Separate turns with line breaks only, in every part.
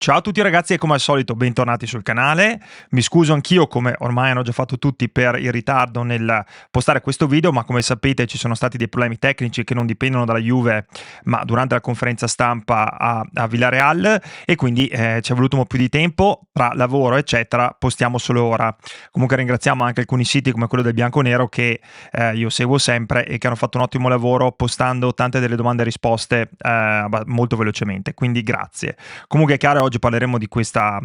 Ciao a tutti ragazzi e come al solito bentornati sul canale. Mi scuso anch'io, come ormai hanno già fatto tutti, per il ritardo nel postare questo video, ma come sapete ci sono stati dei problemi tecnici che non dipendono dalla Juve, ma durante la conferenza stampa a Villarreal, e quindi ci è voluto un po' più di tempo, tra lavoro eccetera, postiamo solo ora. Comunque ringraziamo anche alcuni siti come quello del Bianconero che io seguo sempre e che hanno fatto un ottimo lavoro postando tante delle domande e risposte molto velocemente, quindi grazie. Comunque è chiaro, oggi parleremo di questa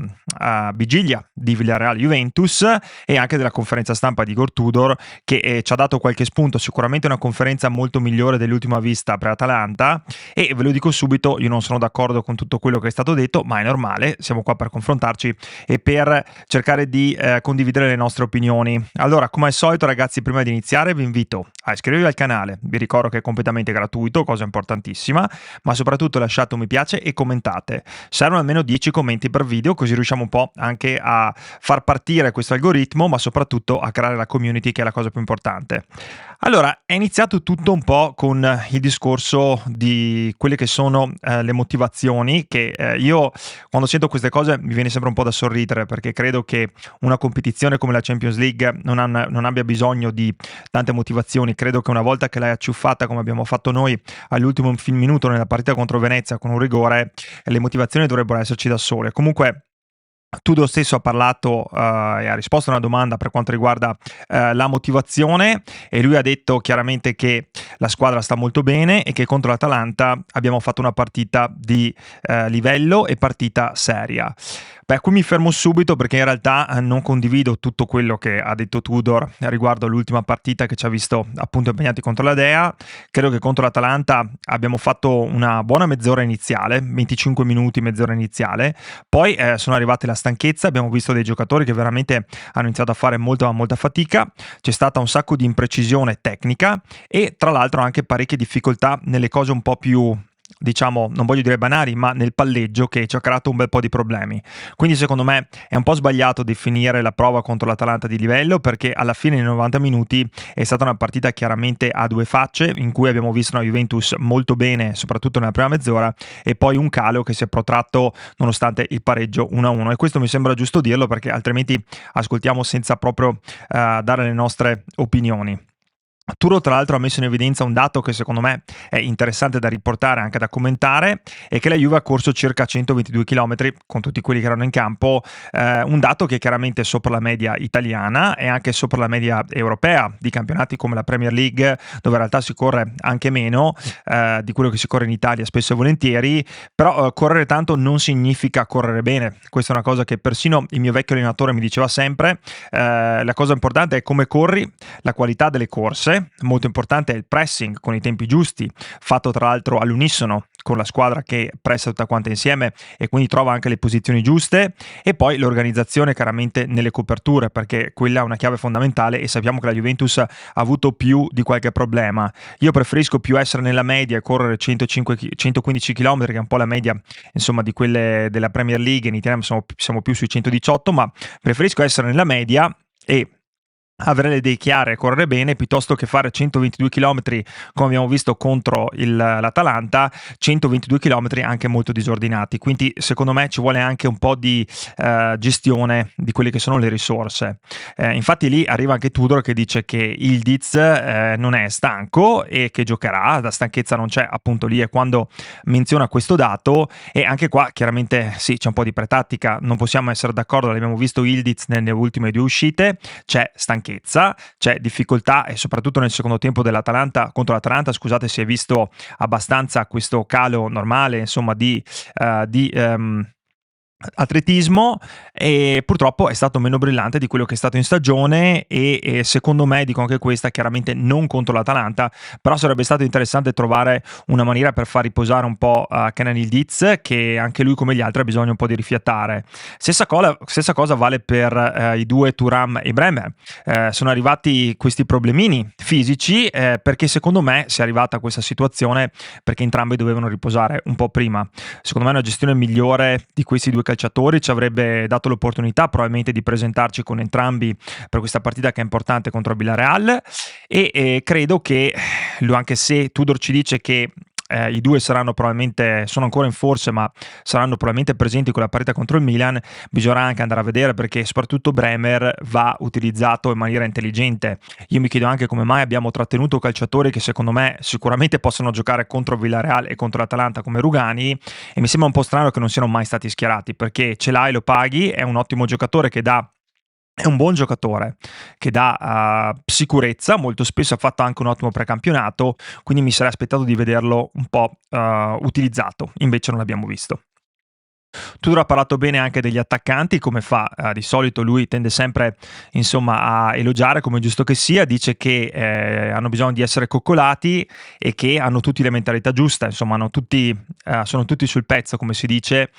vigilia di Villarreal-Juventus e anche della conferenza stampa di Igor Tudor che ci ha dato qualche spunto, sicuramente una conferenza molto migliore dell'ultima vista per Atalanta, e ve lo dico subito, io non sono d'accordo con tutto quello che è stato detto, ma è normale, siamo qua per confrontarci e per cercare di condividere le nostre opinioni. Allora, come al solito ragazzi, prima di iniziare vi invito a iscrivervi al canale, vi ricordo che è completamente gratuito, cosa importantissima, ma soprattutto lasciate un mi piace e commentate. Servono almeno 10 commenti per video, così riusciamo un po' anche a far partire questo algoritmo, ma soprattutto a creare la community, che è la cosa più importante. Allora, è iniziato tutto un po' con il discorso di quelle che sono le motivazioni, che io quando sento queste cose mi viene sempre un po' da sorridere, perché credo che una competizione come la Champions League non abbia bisogno di tante motivazioni. Credo che una volta che l'hai acciuffata, come abbiamo fatto noi all'ultimo minuto nella partita contro Venezia con un rigore, le motivazioni dovrebbero esserci da sole. Comunque Tudor stesso ha parlato e ha risposto a una domanda per quanto riguarda la motivazione, e lui ha detto chiaramente che la squadra sta molto bene e che contro l'Atalanta abbiamo fatto una partita di livello e partita seria. Beh, qui mi fermo subito perché in realtà non condivido tutto quello che ha detto Tudor riguardo all'ultima partita che ci ha visto appunto impegnati contro la Dea. Credo che contro l'Atalanta abbiamo fatto una buona mezz'ora iniziale, 25 minuti, mezz'ora iniziale, poi sono arrivate la stanchezza, abbiamo visto dei giocatori che veramente hanno iniziato a fare molta fatica, c'è stata un sacco di imprecisione tecnica e tra l'altro anche parecchie difficoltà nelle cose un po' più, diciamo, non voglio dire banali, ma nel palleggio, che ci ha creato un bel po' di problemi. Quindi secondo me è un po' sbagliato definire la prova contro l'Atalanta di livello, perché alla fine nei 90 minuti è stata una partita chiaramente a due facce, in cui abbiamo visto una Juventus molto bene soprattutto nella prima mezz'ora e poi un calo che si è protratto nonostante il pareggio 1-1, e questo mi sembra giusto dirlo perché altrimenti ascoltiamo senza proprio dare le nostre opinioni. Turo tra l'altro ha messo in evidenza un dato che secondo me è interessante da riportare, anche da commentare, è che la Juve ha corso circa 122 km con tutti quelli che erano in campo, un dato che è chiaramente sopra la media italiana e anche sopra la media europea di campionati come la Premier League, dove in realtà si corre anche meno di quello che si corre in Italia spesso e volentieri, però correre tanto non significa correre bene. Questa è una cosa che persino il mio vecchio allenatore mi diceva sempre, la cosa importante è come corri, la qualità delle corse. Molto importante è il pressing con i tempi giusti, fatto tra l'altro all'unisono con la squadra che pressa tutta quanta insieme e quindi trova anche le posizioni giuste, e poi l'organizzazione chiaramente nelle coperture, perché quella è una chiave fondamentale e sappiamo che la Juventus ha avuto più di qualche problema. Io preferisco più essere nella media e correre 115 km, che è un po' la media insomma di quelle della Premier League. In Italia siamo più sui 118, ma preferisco essere nella media e avere le idee chiare e correre bene, piuttosto che fare 122 km come abbiamo visto contro l'Atalanta, 122 km anche molto disordinati. Quindi secondo me ci vuole anche un po' di gestione di quelle che sono le risorse. Infatti lì arriva anche Tudor che dice che Ildiz non è stanco e che giocherà, la stanchezza non c'è, appunto lì è quando menziona questo dato, e anche qua chiaramente sì, c'è un po' di pretattica, non possiamo essere d'accordo, l'abbiamo visto Ildiz nelle ultime due uscite, c'è stanchezza, c'è difficoltà, e soprattutto nel secondo tempo dell'Atalanta contro l'Atalanta, scusate, si è visto abbastanza questo calo normale insomma di atletismo, e purtroppo è stato meno brillante di quello che è stato in stagione, e secondo me, dico anche questa, chiaramente non contro l'Atalanta, però sarebbe stato interessante trovare una maniera per far riposare un po' Kenan Yildiz, che anche lui come gli altri ha bisogno un po' di rifiatare. Stessa cosa vale per i due Thuram e Bremer. Sono arrivati questi problemini fisici perché secondo me si è arrivata a questa situazione perché entrambi dovevano riposare un po' prima. Secondo me una gestione migliore di questi due calciatori ci avrebbe dato l'opportunità probabilmente di presentarci con entrambi per questa partita che è importante contro il Villarreal, e credo che, anche se Tudor ci dice che i due sono ancora in forze, ma saranno probabilmente presenti con la partita contro il Milan. Bisognerà anche andare a vedere, perché soprattutto Bremer va utilizzato in maniera intelligente. Io mi chiedo anche come mai abbiamo trattenuto calciatori che secondo me sicuramente possono giocare contro il Villarreal e contro l'Atalanta, come Rugani, e mi sembra un po' strano che non siano mai stati schierati, perché ce l'hai, lo paghi, è un ottimo giocatore è un buon giocatore che dà sicurezza, molto spesso ha fatto anche un ottimo precampionato, quindi mi sarei aspettato di vederlo un po' utilizzato, invece non l'abbiamo visto. Tudor ha parlato bene anche degli attaccanti, come fa di solito. Lui tende sempre, insomma, a elogiare, come è giusto che sia. Dice che hanno bisogno di essere coccolati e che hanno tutti la mentalità giusta, insomma, sono tutti sul pezzo, come si dice,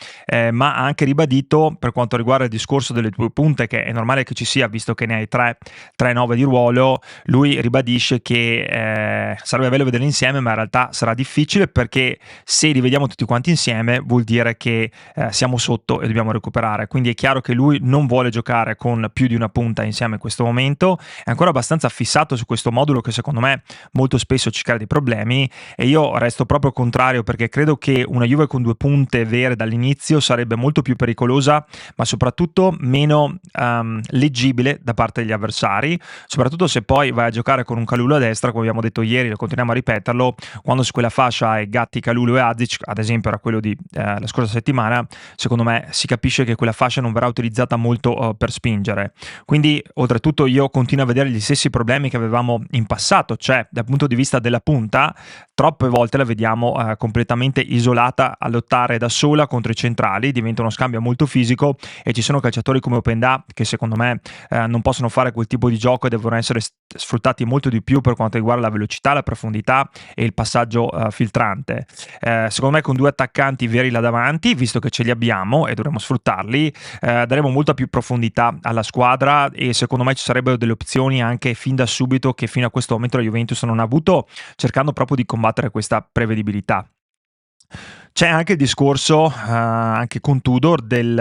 ma ha anche ribadito, per quanto riguarda il discorso delle due punte, che è normale che ci sia, visto che ne hai 3-9 di ruolo. Lui ribadisce che sarebbe bello vederli insieme, ma in realtà sarà difficile, perché se li vediamo tutti quanti insieme vuol dire che siamo sotto e dobbiamo recuperare. Quindi è chiaro che lui non vuole giocare con più di una punta insieme in questo momento, è ancora abbastanza fissato su questo modulo che secondo me molto spesso ci crea dei problemi, e io resto proprio contrario, perché credo che una Juve con due punte vere dall'inizio sarebbe molto più pericolosa, ma soprattutto meno leggibile da parte degli avversari, soprattutto se poi vai a giocare con un Kalulu a destra, come abbiamo detto ieri, lo continuiamo a ripeterlo, quando su quella fascia hai Gatti, Kalulu e Azic, ad esempio era quello di la scorsa settimana. Secondo me si capisce che quella fascia non verrà utilizzata molto per spingere. Quindi oltretutto io continuo a vedere gli stessi problemi che avevamo in passato, cioè dal punto di vista della punta troppe volte la vediamo completamente isolata a lottare da sola contro i centrali, diventa uno scambio molto fisico, e ci sono calciatori come Openda che secondo me non possono fare quel tipo di gioco e devono essere sfruttati molto di più per quanto riguarda la velocità, la profondità e il passaggio filtrante. Secondo me con due attaccanti veri là davanti, visto che ce li abbiamo e dovremo sfruttarli, daremo molta più profondità alla squadra, e secondo me ci sarebbero delle opzioni anche fin da subito che fino a questo momento la Juventus non ha avuto, cercando proprio di combattere questa prevedibilità. C'è anche il discorso, anche con Tudor, del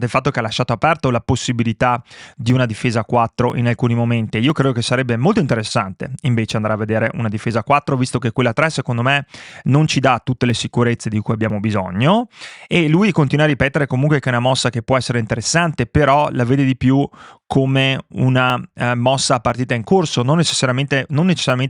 fatto che ha lasciato aperto la possibilità di una difesa a 4 in alcuni momenti. Io credo che sarebbe molto interessante invece andare a vedere una difesa a 4, visto che quella 3 secondo me non ci dà tutte le sicurezze di cui abbiamo bisogno, e lui continua a ripetere comunque che è una mossa che può essere interessante, però la vede di più come una mossa a partita in corso, non necessariamente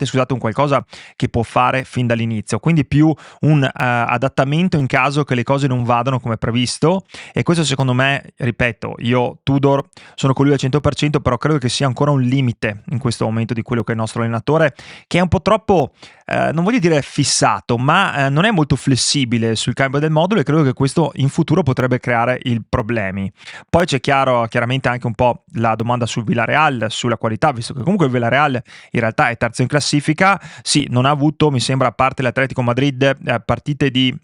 scusate, un qualcosa che può fare fin dall'inizio, quindi più un adattamento in caso che le cose non vadano come previsto. E questo secondo me, ripeto, io Tudor sono con lui al 100%, però credo che sia ancora un limite in questo momento di quello che è il nostro allenatore, che è un po' troppo non voglio dire fissato, ma non è molto flessibile sul cambio del modulo, e credo che questo in futuro potrebbe creare i problemi. Poi c'è chiaramente anche un po' la domanda sul Villarreal, sulla qualità, visto che comunque il Villarreal in realtà è terzo in classifica. Sì, non ha avuto, mi sembra, a parte l'Atletico Madrid, partite di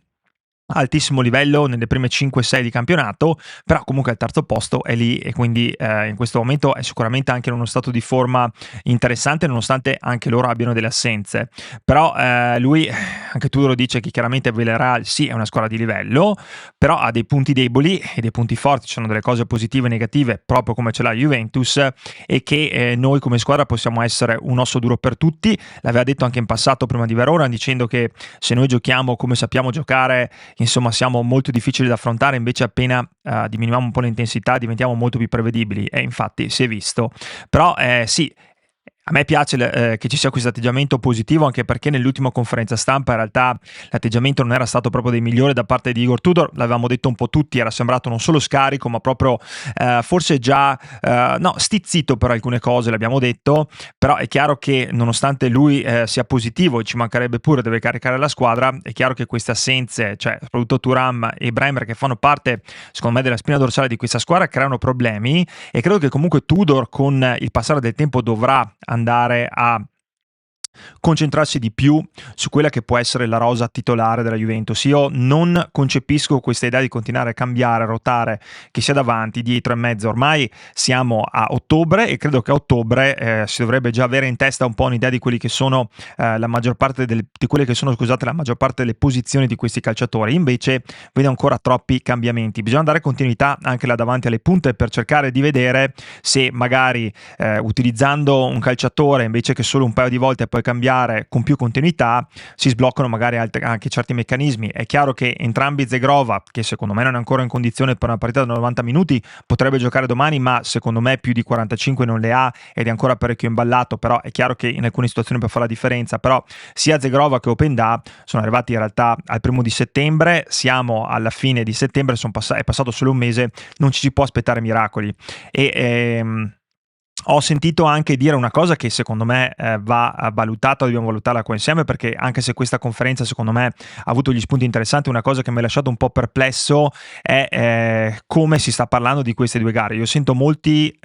altissimo livello nelle prime 5-6 di campionato, però comunque al terzo posto è lì, e quindi in questo momento è sicuramente anche in uno stato di forma interessante, nonostante anche loro abbiano delle assenze. Però lui, anche tu lo dice, che chiaramente Villarreal sì è una squadra di livello, però ha dei punti deboli e dei punti forti, ci sono delle cose positive e negative proprio come ce l'ha Juventus, e che noi come squadra possiamo essere un osso duro per tutti. L'aveva detto anche in passato prima di Verona, dicendo che se noi giochiamo come sappiamo giocare, insomma siamo molto difficili da affrontare, invece appena diminuiamo un po' l'intensità diventiamo molto più prevedibili, e infatti si è visto. Però sì, a me piace che ci sia questo atteggiamento positivo, anche perché nell'ultima conferenza stampa in realtà l'atteggiamento non era stato proprio dei migliori da parte di Igor Tudor, l'avevamo detto un po' tutti, era sembrato non solo scarico ma proprio forse già stizzito per alcune cose, l'abbiamo detto. Però è chiaro che nonostante lui sia positivo, e ci mancherebbe pure, deve caricare la squadra, è chiaro che queste assenze, cioè soprattutto Thuram e Bremer, che fanno parte secondo me della spina dorsale di questa squadra, creano problemi, e credo che comunque Tudor con il passare del tempo dovrà andare a concentrarsi di più su quella che può essere la rosa titolare della Juventus. Io non concepisco questa idea di continuare a cambiare, a rotare, che sia davanti, dietro e mezzo. Ormai siamo a ottobre, e credo che a ottobre si dovrebbe già avere in testa un po' un'idea di quelli che sono la maggior parte delle posizioni di questi calciatori. Invece vedo ancora troppi cambiamenti. Bisogna dare continuità anche là davanti alle punte, per cercare di vedere se magari utilizzando un calciatore invece che solo un paio di volte e poi cambiare con più continuità, si sbloccano magari anche certi meccanismi. È chiaro che entrambi Zegrova, che secondo me non è ancora in condizione per una partita da 90 minuti, potrebbe giocare domani, ma secondo me più di 45 non le ha ed è ancora parecchio imballato, però è chiaro che in alcune situazioni può fare la differenza. Però sia Zegrova che Openda sono arrivati in realtà al 1 settembre, siamo alla fine di settembre, è passato solo un mese, non ci si può aspettare miracoli. Ho sentito anche dire una cosa che secondo me va valutata, dobbiamo valutarla qua insieme, perché anche se questa conferenza secondo me ha avuto gli spunti interessanti, una cosa che mi ha lasciato un po' perplesso è come si sta parlando di queste due gare. Io sento molti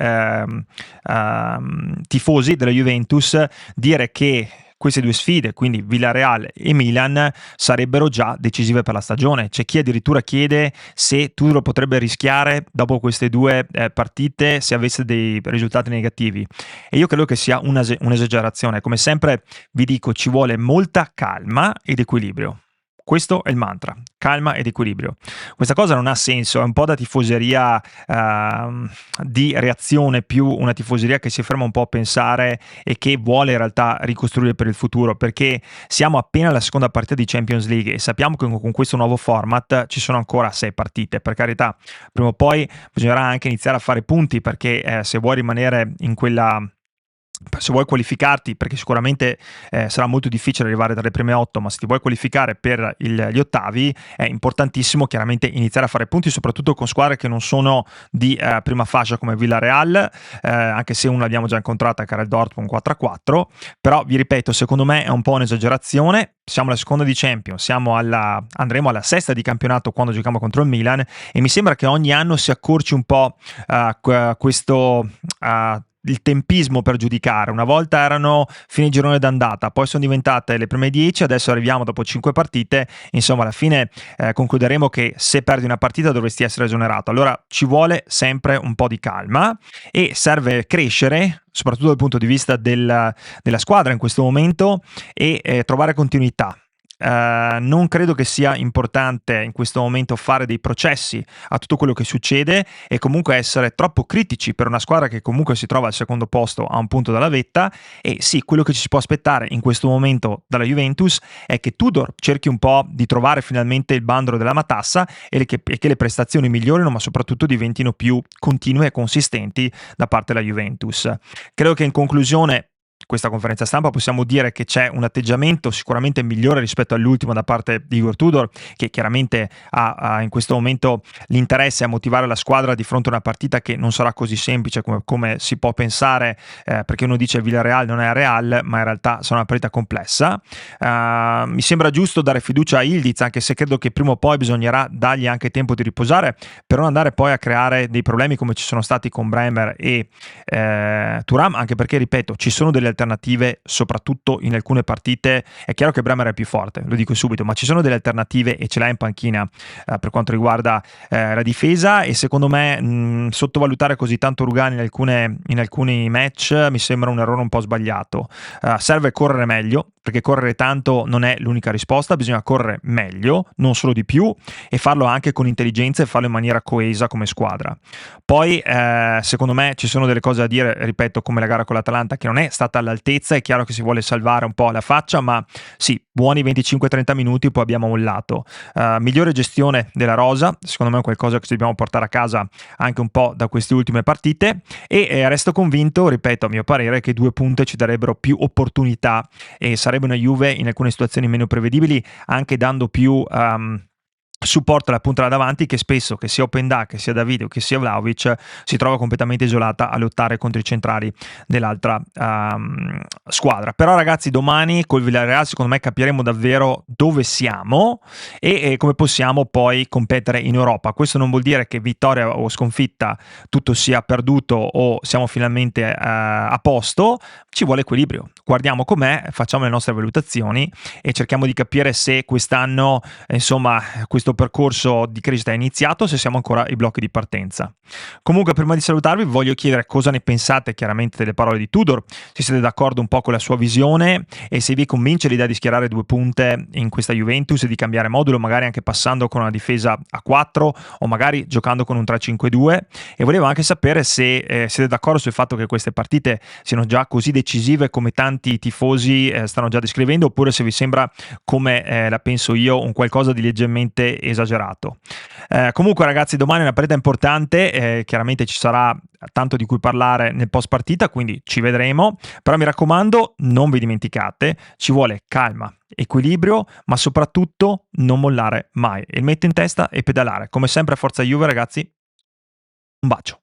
tifosi della Juventus dire che queste due sfide, quindi Villarreal e Milan, sarebbero già decisive per la stagione. C'è chi addirittura chiede se Tudor potrebbe rischiare dopo queste due partite se avesse dei risultati negativi, e io credo che sia un'esagerazione. Come sempre vi dico, ci vuole molta calma ed equilibrio. Questo è il mantra, calma ed equilibrio. Questa cosa non ha senso, è un po' da tifoseria di reazione, più una tifoseria che si ferma un po' a pensare e che vuole in realtà ricostruire per il futuro, perché siamo appena alla seconda partita di Champions League e sappiamo che con questo nuovo format ci sono ancora 6 partite. Per carità, prima o poi bisognerà anche iniziare a fare punti, perché se vuoi rimanere in quella... se vuoi qualificarti, perché sicuramente sarà molto difficile arrivare tra le prime 8, ma se ti vuoi qualificare per gli ottavi è importantissimo chiaramente iniziare a fare punti, soprattutto con squadre che non sono di prima fascia come Villarreal, anche se una l'abbiamo già incontrata, che era il Dortmund 4-4, però vi ripeto, secondo me è un po' un'esagerazione. Siamo alla seconda di Champions, andremo alla sesta di campionato quando giochiamo contro il Milan, e mi sembra che ogni anno si accorci un po' questo... il tempismo per giudicare. Una volta erano fine girone d'andata, poi sono diventate le prime 10, adesso arriviamo dopo 5 partite, insomma alla fine concluderemo che se perdi una partita dovresti essere esonerato. Allora ci vuole sempre un po' di calma e serve crescere, soprattutto dal punto di vista della squadra in questo momento, e trovare continuità. Non credo che sia importante in questo momento fare dei processi a tutto quello che succede e comunque essere troppo critici per una squadra che comunque si trova al secondo posto a un punto dalla vetta. E sì, quello che ci si può aspettare in questo momento dalla Juventus è che Tudor cerchi un po' di trovare finalmente il bandolo della matassa e che le prestazioni migliorino, ma soprattutto diventino più continue e consistenti da parte della Juventus. Credo che in conclusione questa conferenza stampa possiamo dire che c'è un atteggiamento sicuramente migliore rispetto all'ultimo da parte di Igor Tudor, che chiaramente ha in questo momento l'interesse a motivare la squadra di fronte a una partita che non sarà così semplice come si può pensare, perché uno dice Villarreal non è Real, ma in realtà sarà una partita complessa. Mi sembra giusto dare fiducia a Ildiz, anche se credo che prima o poi bisognerà dargli anche tempo di riposare per non andare poi a creare dei problemi come ci sono stati con Bremer e Thuram, anche perché, ripeto, ci sono delle alternative, soprattutto in alcune partite. È chiaro che Bremer è più forte, lo dico subito, ma ci sono delle alternative e ce l'ha in panchina per quanto riguarda la difesa, e secondo me sottovalutare così tanto Rugani in alcuni match mi sembra un errore un po' sbagliato. Serve correre meglio, perché correre tanto non è l'unica risposta, bisogna correre meglio, non solo di più, e farlo anche con intelligenza e farlo in maniera coesa come squadra. Poi secondo me ci sono delle cose da dire, ripeto, come la gara con l'Atalanta che non è stata all'altezza. È chiaro che si vuole salvare un po' la faccia, ma sì, buoni 25-30 minuti, poi abbiamo mollato. Migliore gestione della rosa, secondo me è qualcosa che ci dobbiamo portare a casa anche un po' da queste ultime partite, e resto convinto, ripeto, a mio parere, che 2 punti ci darebbero più opportunità e sarebbe una Juve in alcune situazioni meno prevedibili, anche dando più supporta la punta da davanti, che spesso, che sia Openda, che sia Davide o che sia Vlahovic, si trova completamente isolata a lottare contro i centrali dell'altra squadra. Però ragazzi, domani col Villarreal secondo me capiremo davvero dove siamo e come possiamo poi competere in Europa. Questo non vuol dire che vittoria o sconfitta tutto sia perduto o siamo finalmente a posto. Ci vuole equilibrio, guardiamo com'è, facciamo le nostre valutazioni e cerchiamo di capire se quest'anno, insomma, questo questo percorso di crescita è iniziato, se siamo ancora ai blocchi di partenza. Comunque, prima di salutarvi, voglio chiedere cosa ne pensate chiaramente delle parole di Tudor, se siete d'accordo un po' con la sua visione e se vi convince l'idea di schierare due punte in questa Juventus e di cambiare modulo, magari anche passando con una difesa a 4 o magari giocando con un 3-5-2. E volevo anche sapere se siete d'accordo sul fatto che queste partite siano già così decisive come tanti tifosi stanno già descrivendo, oppure se vi sembra, come la penso io, un qualcosa di leggermente esagerato. Comunque ragazzi, domani è una partita importante, chiaramente ci sarà tanto di cui parlare nel post partita, quindi ci vedremo, però mi raccomando, non vi dimenticate, ci vuole calma, equilibrio, ma soprattutto non mollare mai, il metto in testa e pedalare. Come sempre, forza Juve ragazzi, un bacio.